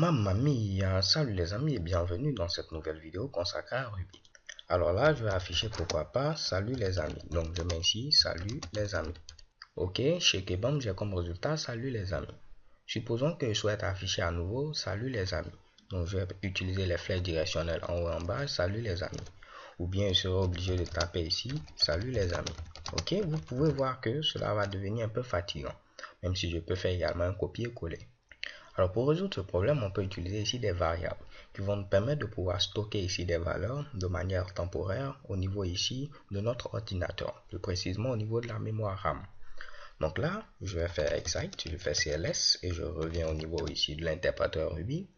Mamma mia, salut les amis et bienvenue dans cette nouvelle vidéo consacrée à Ruby. Alors là, je vais afficher pourquoi pas salut les amis. Donc je mets ici salut les amis. Ok, chez Kebam, j'ai comme résultat salut les amis. Supposons que je souhaite afficher à nouveau salut les amis. Donc je vais utiliser les flèches directionnelles en haut et en bas, salut les amis. Ou bien je serai obligé de taper ici salut les amis. Ok, vous pouvez voir que cela va devenir un peu fatigant, même si je peux faire également un copier-coller. Alors pour résoudre ce problème, on peut utiliser ici des variables qui vont nous permettre de pouvoir stocker ici des valeurs de manière temporaire au niveau ici de notre ordinateur, plus précisément au niveau de la mémoire RAM. Donc là, je vais faire excite, je fais CLS et je reviens au niveau ici de l'interpréteur Ruby.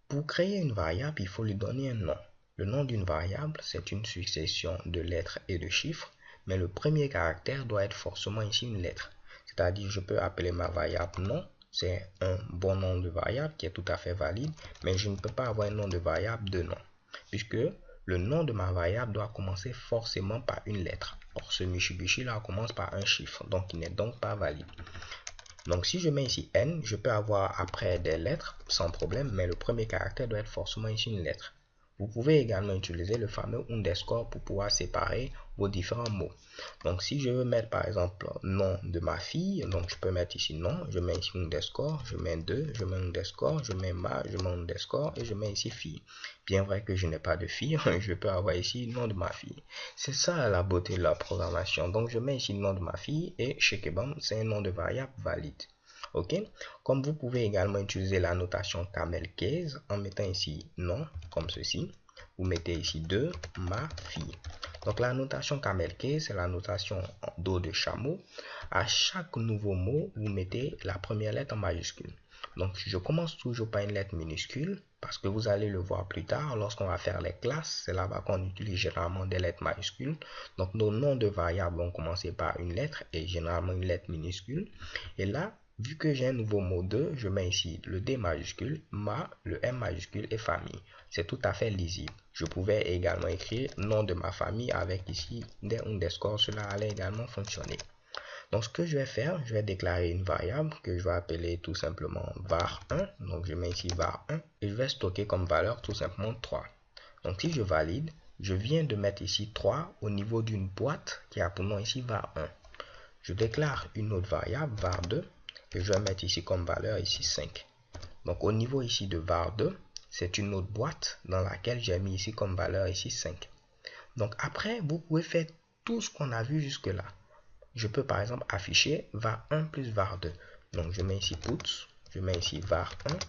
Pour créer une variable, il faut lui donner un nom. Le nom d'une variable, c'est une succession de lettres et de chiffres, mais le premier caractère doit être forcément ici une lettre. C'est-à-dire, je peux appeler ma variable nom. C'est un bon nom de variable qui est tout à fait valide, mais je ne peux pas avoir un nom de variable de nom, puisque le nom de ma variable doit commencer forcément par une lettre. Or, ce Mitsubishi là commence par un chiffre, donc il n'est donc pas valide. Donc si je mets ici N, je peux avoir après des lettres sans problème, mais le premier caractère doit être forcément ici une lettre. Vous pouvez également utiliser le fameux underscore pour pouvoir séparer vos différents mots. Donc si je veux mettre par exemple nom de ma fille, donc je peux mettre ici nom, je mets ici underscore, je mets 2, je mets underscore, je mets ma, je mets underscore et je mets ici fille. Bien vrai que je n'ai pas de fille, je peux avoir ici nom de ma fille. C'est ça la beauté de la programmation. Donc je mets ici le nom de ma fille et chez Kebam, c'est un nom de variable valide. Ok, comme vous pouvez également utiliser la notation camel case en mettant ici nom comme ceci, vous mettez ici de ma fille. Donc la notation camel case, c'est la notation dos de chameau. À chaque nouveau mot, vous mettez la première lettre en majuscule. Donc je commence toujours par une lettre minuscule parce que vous allez le voir plus tard lorsqu'on va faire les classes, c'est là-bas qu'on utilise généralement des lettres majuscules. Donc nos noms de variables vont commencer par une lettre et généralement une lettre minuscule. Et là, vu que j'ai un nouveau mot 2, je mets ici le D majuscule, ma, le M majuscule et famille. C'est tout à fait lisible. Je pouvais également écrire nom de ma famille avec ici des underscores. Cela allait également fonctionner. Donc ce que je vais faire, je vais déclarer une variable que je vais appeler tout simplement var1. Donc je mets ici var1 et je vais stocker comme valeur tout simplement 3. Donc si je valide, je viens de mettre ici 3 au niveau d'une boîte qui a pour nom ici var1. Je déclare une autre variable var2 et je vais mettre ici comme valeur ici 5. Donc au niveau ici de var2, c'est une autre boîte dans laquelle j'ai mis ici comme valeur ici 5. Donc après, vous pouvez faire tout ce qu'on a vu jusque là. Je peux par exemple afficher var1 plus var2. Donc je mets ici puts, je mets ici var1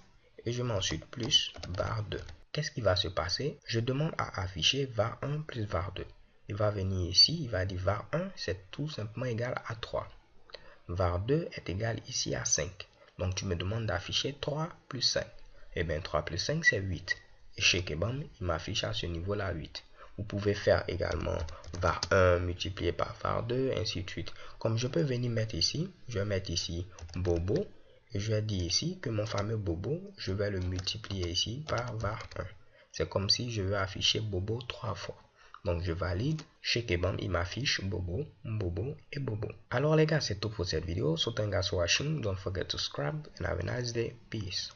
et je mets ensuite plus var2. Qu'est-ce qui va se passer? Je demande à afficher var1 plus var2. Il va venir ici, il va dire var1 c'est tout simplement égal à 3. var2 est égal ici à 5. Donc tu me demandes d'afficher 3 plus 5. Et bien 3 plus 5 c'est 8. Et chez Kebam, il m'affiche à ce niveau-là 8. Vous pouvez faire également var1 multiplié par var2, ainsi de suite. Comme je peux venir mettre ici, je vais mettre ici bobo. Et je vais dire ici que mon fameux bobo, je vais le multiplier ici par var1. C'est comme si je veux afficher bobo 3 fois. Donc je valide, chez Kebam il m'affiche bobo, bobo et bobo. Alors les gars, c'est tout pour cette vidéo. So thank you guys for watching. Don't forget to subscribe and have a nice day. Peace.